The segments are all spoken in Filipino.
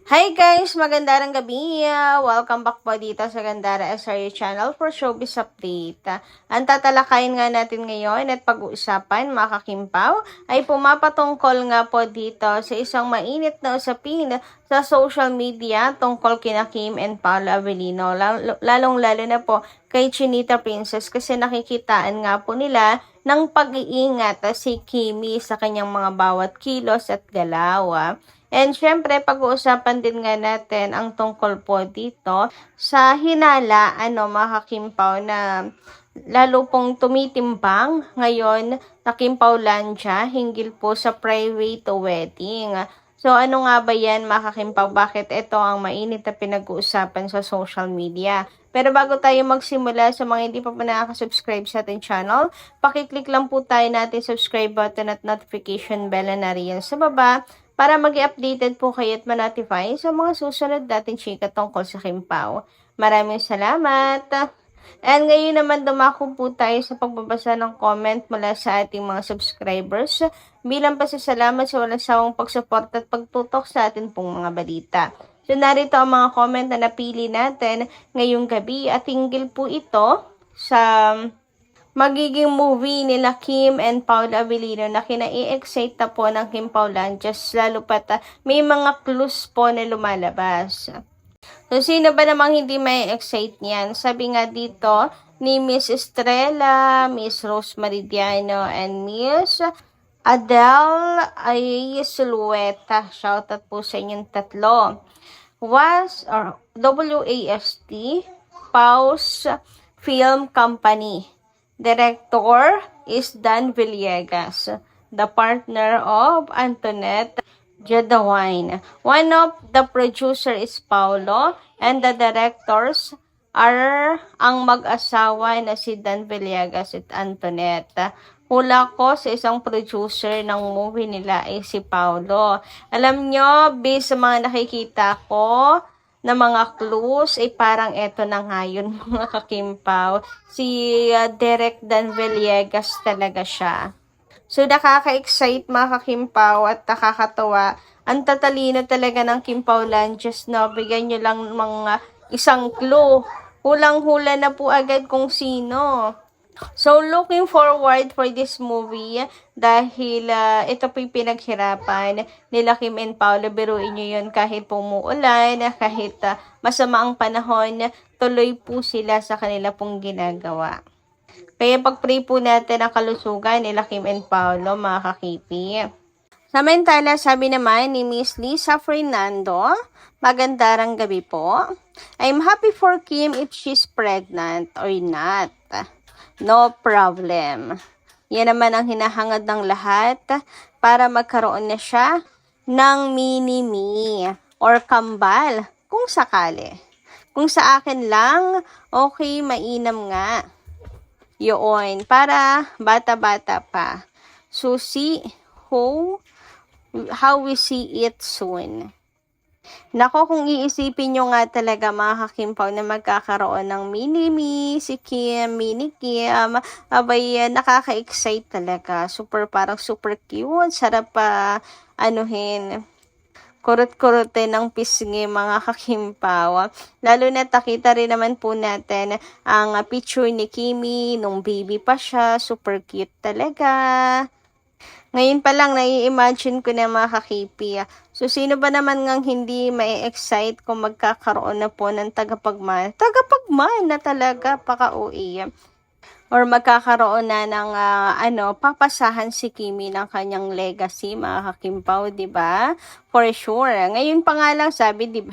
Hi guys! Magandang gabi! Welcome back po dito sa Gandara SRU channel for showbiz update. Ang tatalakayin nga natin ngayon at pag-uusapan mga kakimpaw ay pumapatungkol nga po dito sa isang mainit na usapin sa social media tungkol kina Kim and Paolo Avellino. Lalong-lalo na po kay Chinita Princess kasi nakikitaan nga po nila ng pag-iingat si Kimi sa kanyang mga bawat kilos at galaw. And syempre, pag-uusapan din nga natin ang tungkol po dito sa hinala, mga kakimpaw na lalo pong tumitimbang ngayon na Kimpawlandia hinggil po sa private wedding. So, ano nga ba yan, mga kakimpaw? Bakit ito ang mainit na pinag-uusapan sa social media? Pero bago tayo magsimula, sa mga hindi pa nakaka-subscribe sa ating channel, pakiclick lang po tayo natin subscribe button at notification bell na nariyan sa baba para mag-updated po kayo at ma-notify sa mga susunod nating chika tungkol sa Kimpaw. Maraming salamat! And ngayon naman dumako po tayo sa pagbabasa ng comment mula sa ating mga subscribers bilang pasasalamat sa walang sawang pagsuporta at pagtutok sa atin pong mga balita. So narito ang mga comment na napili natin ngayong gabi at hinggil po ito sa magiging movie nila Kim and Paolo Avellino na kinai-excite na po ng Kimpawlandia lalo pat may mga clues po na lumalabas. So, sino ba namang hindi may excite niyan? Sabi nga dito ni Miss Estrella, Miss Rose Meridiano, and Miss Adele Silhueta. Shoutout po sa inyong tatlo. WAST, Paus Film Company. Director is Dan Villegas, the partner of Antoinette Jadawine. One of the producer is Paulo, and the directors are ang mag-asawa na si Dan Villegas at Antoinette. Hula ko sa isang producer ng movie nila ay si Paulo. Alam nyo, based sa mga nakikita ko, na mga clues, parang eto na nga yun, mga kakimpaw. Si Derek Dan Villegas talaga siya. So, nakaka-excite mga kakimpaw at nakakatawa. Ang tatalino talaga ng Kimpawlandias, no? Bigyan nyo lang mga isang clue. Hulang-hula na po agad kung sino. So, looking forward for this movie dahil ito po yung pinaghirapan nila Kim and Paolo. Biruin nyo yun kahit pumuulan, kahit masama ang panahon, tuloy po sila sa kanila pong ginagawa. Kaya pag-pray po natin ang kalusugan nila Kim and Paolo, mga kakipi. Samantala, sabi naman ni Miss Lisa Fernando, magandang gabi po. I'm happy for Kim if she's pregnant or not. No problem. Yan naman ang hinahangad ng lahat para magkaroon na siya ng mini-me or kambal kung sakali. Kung sa akin lang, okay, mainam nga. Yun, para bata-bata pa. Susi, how we see it soon. Nako, kung iisipin nyo nga talaga mga kakimpaw na magkakaroon ng mini-me, si Kim, mini-Kim, abay, nakaka-excite talaga. Parang super cute, sarap pa, kurot-kurote ng pisngi mga kakimpaw. Lalo na takita rin naman po natin ang picture ni Kimi nung baby pa siya, super cute talaga. Ngayon pa lang, nai-imagine ko na mga kakipi. So, sino ba naman ngang hindi mai-excite kung magkakaroon na po ng tagapagmana? Tagapagmana na talaga, paka-uwi. Or magkakaroon na ng, papasahan si Kimi ng kanyang legacy, mga kakimpaw, diba? For sure. Ngayon pa nga lang, sabi, diba?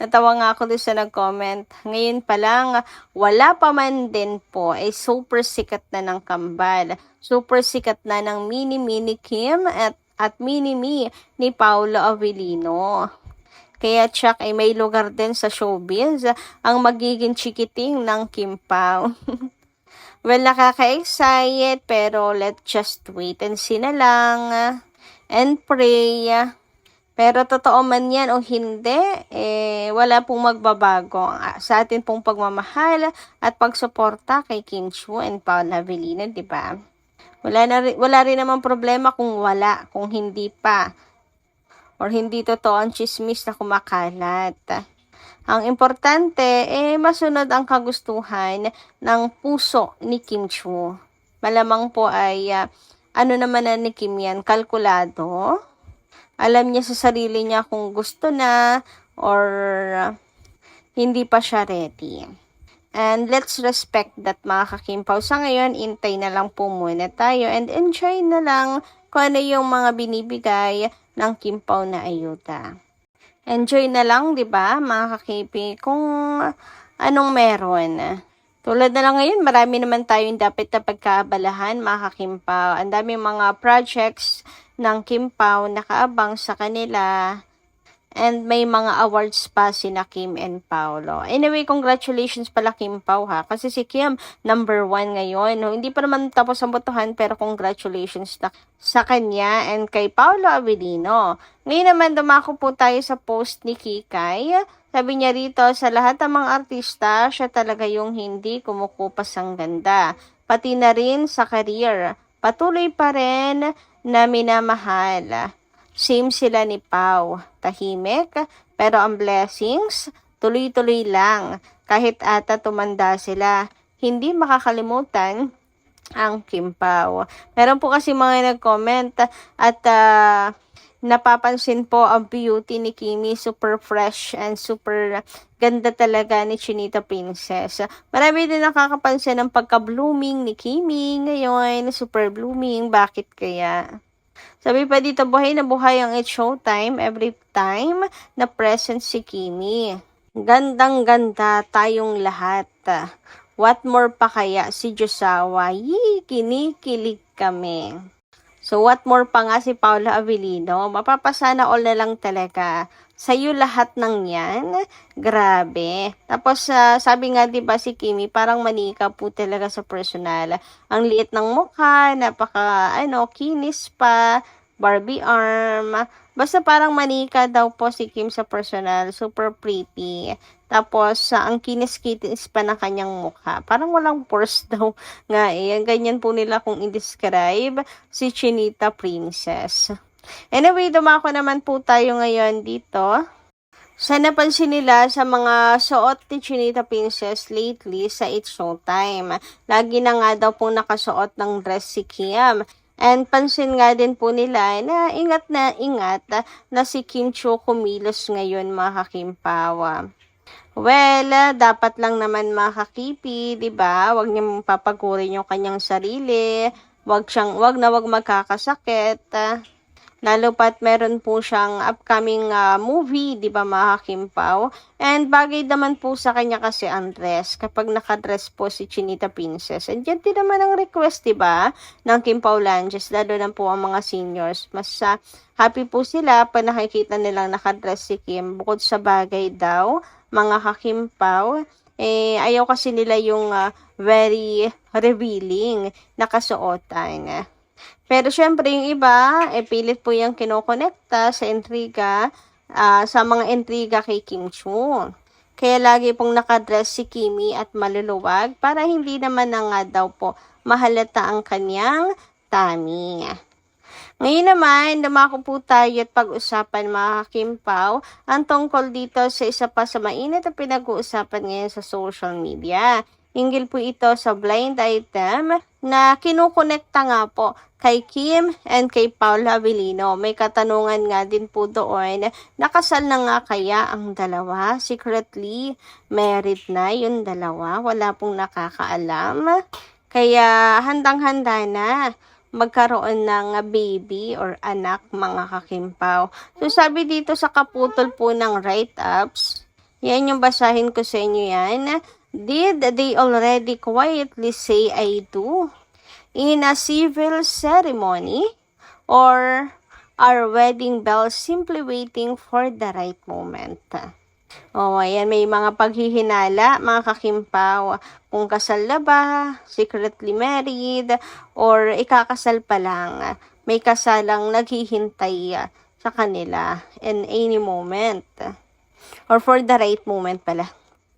Natawa nga ako doon sa nag-comment. Ngayon pa lang, wala pa man din po, super sikat na ng kambal. Super sikat na ng mini-mini Kim at mini-me ni Paolo Avellino. Kaya Chuck ay may lugar din sa showbiz ang magiging chikiting ng Kimpaw. Well, nakaka-excite pero let's just wait and see na lang and pray. Pero totoo man yan o hindi, wala pong magbabago sa atin pong pagmamahal at pagsuporta kay Kim Chiu and Paolo Avellino, di ba? Wala rin naman problema kung hindi pa. or hindi totoo ang chismis na kumakalat. Ang importante, masunod ang kagustuhan ng puso ni Kim Chiu. Malamang po ay, ano naman na ni Kim yan, kalkulado. Alam niya sa sarili niya kung gusto na or hindi pa siya ready. And let's respect that, mga kakimpaw. Sa ngayon, intay na lang po muna tayo and enjoy na lang kung ano yung mga binibigay ng Kimpaw na ayuda. Enjoy na lang, di ba, mga kakipi, kung anong meron. Tulad na lang ngayon, marami naman tayong dapat na pagkaabalahan, mga kakimpaw. Ang daming mga projects ng Kimpaw nakaabang sa kanila. And may mga awards pa si na Kim and Paolo. Anyway, congratulations pala Kim Pao ha. Kasi si Kim, number 1 ngayon. No? Hindi pa naman tapos ang botohan, pero congratulations na sa kanya and kay Paolo Avellino. Ngayon naman, dumako po tayo sa post ni Kikay. Sabi niya rito, sa lahat ng mga artista, siya talaga yung hindi kumukupas ang ganda. Pati na rin sa career. Patuloy pa rin na minamahal. Same sila ni Pau. Tahimik, pero ang blessings, tuloy-tuloy lang. Kahit ata tumanda sila, hindi makakalimutan ang Kim Pao. Meron po kasi mga nag-comment at napapansin po ang beauty ni Kimi, super fresh and super ganda talaga ni Chinita Princess. Marami din nakakapansin ng pagka-blooming ni Kimi ngayon, super blooming, bakit kaya? Sabi pa dito, buhay na buhay ang It's Showtime every time na present si Kimi. Gandang-ganda tayong lahat. What more pa kaya si Josawa? Yee, kinikilig kami. So what more pa nga si Paula Avellino? Mapapasana all na lang talaga. Sa'yo lahat ng yan. Grabe. Tapos sabi nga 'di ba si Kimi parang manika po talaga sa personal. Ang liit ng mukha, napaka kinis pa, Barbie arm. Basta parang manika daw po si Kim sa personal, super pretty. Tapos ang kinis-kinis pa ng kanyang mukha. Parang walang pores daw nga ganyan po nila kung i-describe si Chinita Princess. Anyway, dumako naman po tayo ngayon dito. Sa napansin nila sa mga suot ni Chinita Princess lately sa It's Showtime. Lagi na nga daw pong nakasuot ng dress si Kim. And pansin nga din po nila na ingat na si Kim Chiu kumilos ngayon, mga kakimpawa. Well, dapat lang naman mga kakipi, 'di ba? Huwag niyang papagurin yung kanyang sarili. Wag magkakasakit. Lalo pat meron po siyang upcoming movie, 'di ba, mga Kimpaw? And bagay naman po sa kanya kasi ang dress. Kapag nakadress po si Chinita Princess. And yan din naman ang request, 'di ba, ng Kimpaw Langes, lalo na po ang mga seniors. Mas happy po sila pag nakikita nilang nakadress si Kim. Bukod sa bagay daw, mga kakimpaw, ayaw kasi nila yung very revealing na kasuotan. Pero syempre yung iba, pilit po yung kinokonekta sa intriga, sa mga intriga kay Kim Chiu. Kaya lagi pong nakadress si Kimi at maluluwag para hindi naman na nga daw po mahalata ang kanyang tummy. Ngayon naman, dumako po tayo at pag-usapan, mga Kimpaw, ang tungkol dito sa isa pa sa mainit na pinag-uusapan ngayon sa social media. Hinggil po ito sa blind item na kinukonekta nga po kay Kim and kay Paula Avellino. May katanungan nga din po doon, nakasal na nga kaya ang dalawa? Secretly married na yung dalawa? Wala pong nakakaalam. Kaya handang-handa na magkaroon ng baby or anak, mga kakimpaw. So sabi dito sa kaputol po ng write-ups, yan yung basahin ko sa inyo yan. Did they already quietly say I do in a civil ceremony, or are wedding bells simply waiting for the right moment? Ayan, may mga paghihinala, mga kakimpaw, kung kasal na ba, secretly married, or ikakasal pa lang. May kasalang naghihintay sa kanila in any moment. Or for the right moment pala.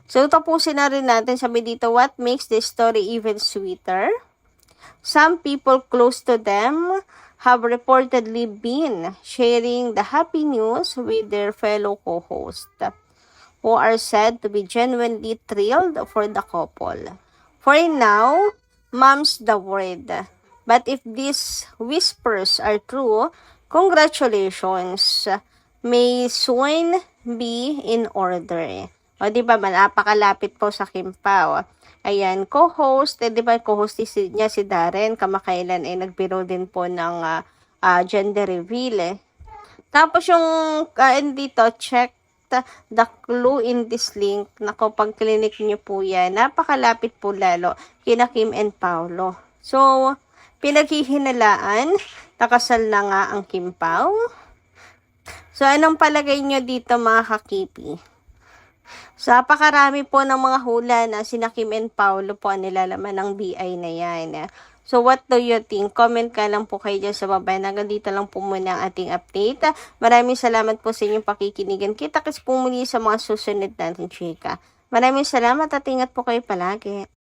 So, tapusin na rin natin, sabi dito, what makes this story even sweeter? Some people close to them have reportedly been sharing the happy news with their fellow co-hosts, who are said to be genuinely thrilled for the couple. For now, mom's the word. But if these whispers are true, congratulations. May soon be in order. O, di ba, napakalapit po sa Kim Pao. Ayan, co-host, di ba, co-host niya si Darren, kamakailan ay nagbiro din po ng gender reveal Tapos yung, dito, check the clue in this link. Nako, pag clinic nyo po yan, napakalapit po lalo kina Kim and Paolo. So, pinaghihinalaan, nakasal na nga ang Kim Pao. So, anong palagay nyo dito mga kakipi? So, napakarami po ng mga hula na sina Kim and Paolo po ang nilalaman ng BI na yan. So, what do you think? Comment ka lang po kayo dyan sa baba. Hanggang dito lang po muna ang ating update. Maraming salamat po sa inyong pakikinigan. Kita-kits po muli sa mga susunod natin, chika. Maraming salamat at ingat po kayo palagi.